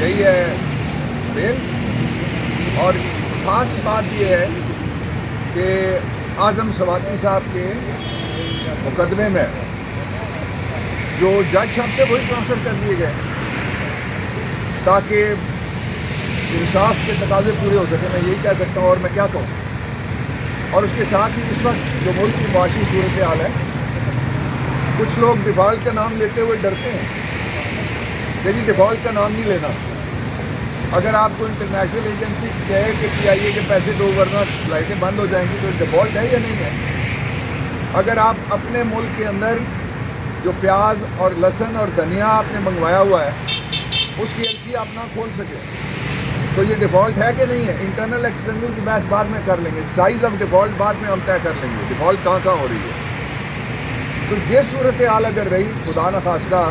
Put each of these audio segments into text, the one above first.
यही है बेल। और ख़ास बात यह है कि आज़म सवाती साहब के मुकदमे में जो जज साहब थे वही ट्रांसफ़र कर दिए गए ताकि इंसाफ के तकाज़े पूरे हो सके। मैं यही कह सकता हूँ, और मैं क्या कहूँ। और उसके साथ ही इस वक्त जो मुल्क की मुआशी सूरत हाल है, कुछ लोग डिफ़ॉल्ट का नाम लेते हुए डरते हैं कि जी डिफ़ॉल्ट का नाम नहीं लेना। अगर आपको इंटरनेशनल एजेंसी कहे कि PIA के पैसे दो वरना फ्लाइटें बंद हो जाएंगी, तो डिफ़ॉल्ट है या नहीं है? अगर आप अपने मुल्क के अंदर जो प्याज और लहसुन और धनिया आपने मंगवाया हुआ है उसकी LC आप ना खोल सके, तो ये डिफ़ॉल्ट है कि नहीं है? इंटरनल एक्सटर्नल की बहस बाद में कर लेंगे, साइज़ ऑफ डिफ़ॉल्ट बाद में हम तय कर लेंगे, डिफ़ॉल्ट कहाँ कहाँ हो रही है। तो ये सूरत हाल अगर रही खुदा न खास्ता,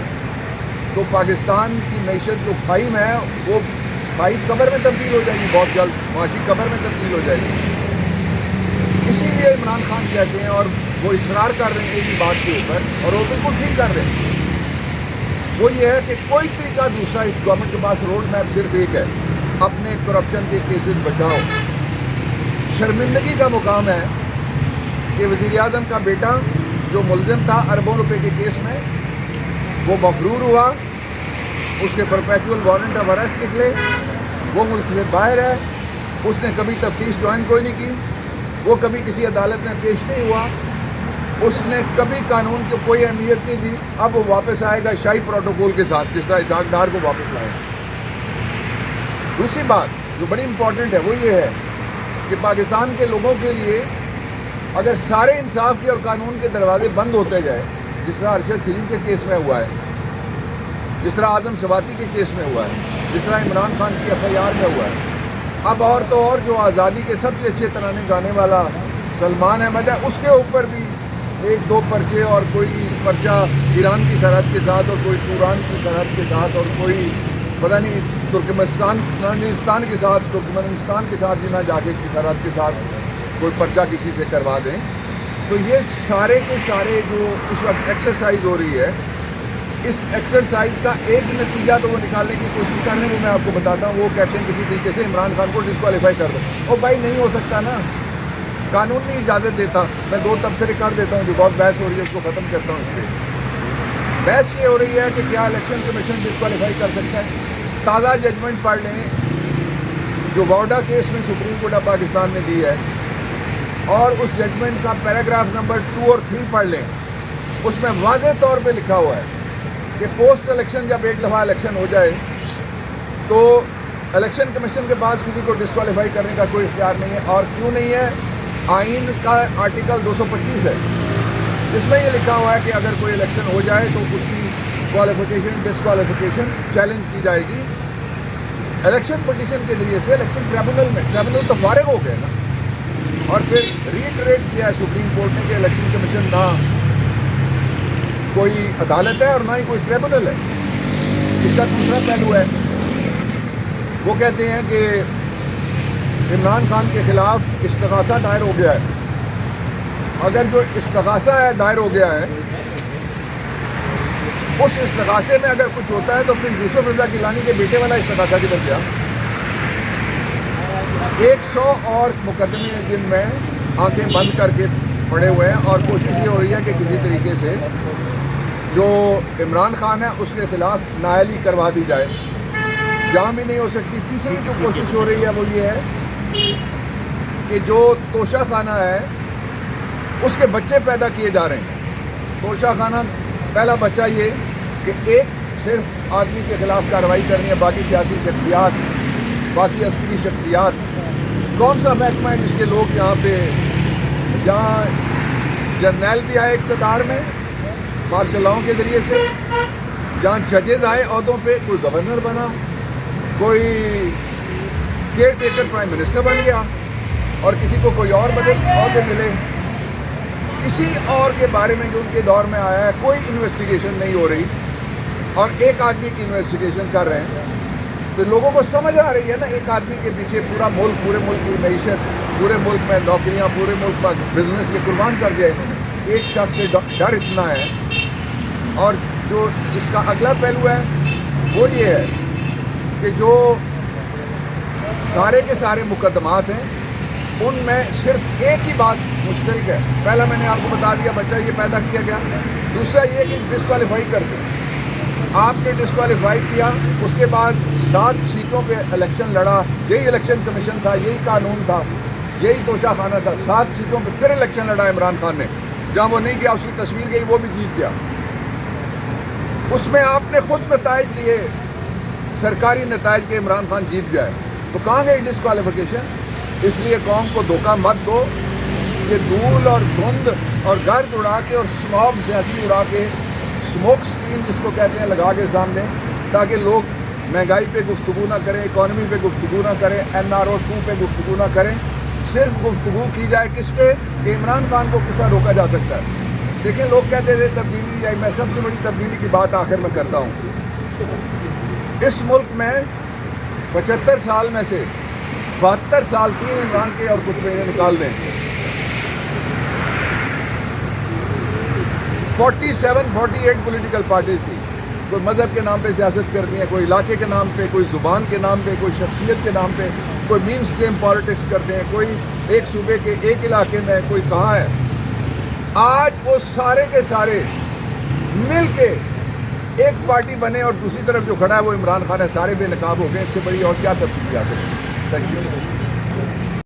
तो पाकिस्तान की मैशत जो खाई में है वो खाई कब्र में तब्दील हो जाएगी, बहुत जल्द मुआशी कब्र में तब्दील हो जाएगी। इसीलिए इमरान खान कहते हैं, और वो इसरार कर रहे हैं एक ही बात के ऊपर, और वो बिल्कुल ठीक कर रहे हैं। वो ये है कि कोई तरीका दूसरा, इस गवर्नमेंट के पास रोड मैप सिर्फ एक है, अपने करप्शन के केसेस बचाओ। शर्मिंदगी का मुकाम है कि वज़ीर आज़म का बेटा जो मुलज़िम था अरबों रुपए के केस में, वो मफरूर हुआ, उसके परपेचुअल वारंट ऑफ अरेस्ट निकले, वो मुल्क से बाहर है, उसने कभी तफ्तीश ज्वाइन कोई नहीं की, वो कभी किसी अदालत में पेश नहीं हुआ, उसने कभी कानून की कोई अहमियत नहीं दी। अब वो वापस आएगा शाही प्रोटोकॉल के साथ, जिस तरह इसहाक डार को वापस लाएगा। दूसरी बात जो बड़ी इंपॉर्टेंट है वो ये है कि पाकिस्तान के लोगों के लिए अगर सारे इंसाफ के और कानून के दरवाजे बंद होते जाए, जिस तरह अरशद सलीम के केस में हुआ है, जिस तरह आज़म सवाती के केस में हुआ है, जिस तरह इमरान खान की FIR में हुआ है, अब और तो और जो आज़ादी के सबसे अच्छे तराने गाने वाला सलमान अहमद है, उसके ऊपर भी एक दो पर्चे, और कोई पर्चा ईरान की सरहद के साथ, और कोई तुरान की सरहद के साथ, और कोई पता नहीं तुर्कमेनिस्तान के साथ, तुर्कमेनिस्तान के साथ भी ना जाके की सरहद के साथ कोई पर्चा किसी से करवा दें। तो ये सारे के सारे जो इस वक्त एक्सरसाइज हो रही है, इस एक्सरसाइज का एक नतीजा तो वो निकालने की कोशिश कर रहे हैं, वो मैं आपको बताता हूँ। वो कहते हैं किसी तरीके से इमरान खान को डिस्क्वालीफाई कर दो। और भाई नहीं हो सकता ना, कानून नहीं इजाज़त देता। मैं दो तबसरे कर देता हूँ, जो बहुत बहस हो रही है उसको ख़त्म करता हूँ। इस पर बहस ये हो रही है कि क्या इलेक्शन कमीशन डिस्क्वालीफाई कर सकता है। ताज़ा जजमेंट पढ़ लें जो वाडा केस में सुप्रीम कोर्ट ऑफ पाकिस्तान ने दी है, और उस जजमेंट का पैराग्राफ नंबर 2 और 3 पढ़ लें। उसमें वाज़ेह तौर पे लिखा हुआ है कि पोस्ट इलेक्शन जब एक दफ़ा इलेक्शन हो जाए तो इलेक्शन कमीशन के पास किसी को डिस्क्वालीफाई करने का कोई इख्तियार नहीं है। और क्यों नहीं है? आइन का आर्टिकल 225 है, जिसमें ये लिखा हुआ है कि अगर कोई इलेक्शन हो जाए तो उसकी क्वालिफिकेशन डिस्क्वालिफिकेशन चैलेंज की जाएगी इलेक्शन पिटीशन के जरिए से इलेक्शन ट्रिब्यूनल में। ट्रिब्यूनल तो फारिग हो गए ना। और फिर रीइटरेट किया है सुप्रीम कोर्ट ने कि इलेक्शन कमीशन ना कोई अदालत है और ना ही कोई ट्रिब्यूनल है। इसका दूसरा पहलू है, वो कहते हैं कि इमरान खान के ख़िलाफ़ इस्तग़ासा दायर हो गया है। अगर जो इस्तग़ासा है दायर हो गया है, उस इस्तग़ासे में अगर कुछ होता है तो फिर यूसुफ रज़ा गिलानी के बेटे वाला इस्तग़ासा किधर गया? 100 और मुकदमे जिनमें आंखें बंद करके पड़े हुए हैं, और कोशिश ये हो रही है कि किसी तरीके से जो इमरान खान है उसके ख़िलाफ़ नाअहली करवा दी जाए। जहाँ भी नहीं हो सकती। तीसरी जो कोशिश हो रही है वो ये है कि जो तोशा खाना है उसके बच्चे पैदा किए जा रहे हैं। तोशा खाना पहला बच्चा ये कि एक सिर्फ आदमी के ख़िलाफ़ कार्रवाई करनी है, बाकी सियासी शख्सियात, बाकी अस्करी शख्सियात। कौन सा महकमा है जिसके लोग यहाँ पे, जहाँ जर्नैल भी आए इक़्तिदार में मार्शल लॉ के ज़रिए से, जहाँ जजेज़ आए अहदों पे, कोई गवर्नर बना, कोई केयर टेकर प्राइम मिनिस्टर बन गया, और किसी को कोई और बड़े अहदे मिले। किसी और के बारे में जो उनके दौर में आया है कोई इन्वेस्टिगेशन नहीं हो रही, और एक आदमी की इन्वेस्टिगेशन कर रहे हैं। तो लोगों को समझ आ रही है ना, एक आदमी के पीछे पूरा मुल्क, पूरे मुल्क की मईशत, पूरे मुल्क में नौकरियां, पूरे मुल्क में बिजनेस ये कुर्बान कर दिया इन्होंने। एक शख्स से डर इतना है। और जो इसका अगला पहलू है वो ये है کہ جو سارے کے سارے مقدمات ہیں ان میں صرف ایک ہی بات مشترک ہے. پہلا میں نے آپ کو بتا دیا بچہ یہ پیدا کیا گیا. دوسرا یہ کہ ڈسکوالیفائی کر دیں. آپ نے ڈسکوالیفائی کیا, اس کے بعد 7 سیٹوں پہ الیکشن لڑا. یہی الیکشن کمیشن تھا, یہی قانون تھا, یہی توشہ خانہ تھا. 7 سیٹوں پہ پھر الیکشن لڑا عمران خان نے. جہاں وہ نہیں گیا اس کی تصویر گئی, وہ بھی جیت گیا. اس میں آپ نے خود نتائج دیے, سرکاری نتائج کے عمران خان جیت گیا ہے. تو کہاں گئی ڈسکوالیفیکیشن؟ اس لیے قوم کو دھوکہ مت دو کہ دھول اور دھند اور گرد اڑا کے اور اسموگ سیاسی اڑا کے, اسموک اسکرین جس کو کہتے ہیں, لگا کے سامنے, تاکہ لوگ مہنگائی پہ گفتگو نہ کریں, اکانومی پہ گفتگو نہ کریں, NRO 2 پہ گفتگو نہ کریں. صرف گفتگو کی جائے کس پہ, کہ عمران خان کو کس طرح روکا جا سکتا ہے. دیکھیں لوگ کہتے تھے تبدیلی آئی, میں سب سے بڑی تبدیلی کی بات آخر میں کرتا ہوں. اس ملک میں 75 سال میں سے 72 سال 3 عمران کے اور کچھ مہینے نکال دیں, 47-48 پولیٹیکل پارٹیز تھی. کوئی مذہب کے نام پہ سیاست کرتی ہیں, کوئی علاقے کے نام پہ, کوئی زبان کے نام پہ, کوئی شخصیت کے نام پہ, کوئی مین اسٹریم پالیٹکس کرتے ہیں, کوئی ایک صوبے کے ایک علاقے میں, کوئی کہاں ہے. آج وہ سارے کے سارے مل کے ایک پارٹی بنے اور دوسری طرف جو کھڑا ہے وہ عمران خان ہے. سارے بے نقاب ہو گئے. اس سے بڑی اور کیا تبدیلی آ سکتی ہے؟ Thank you.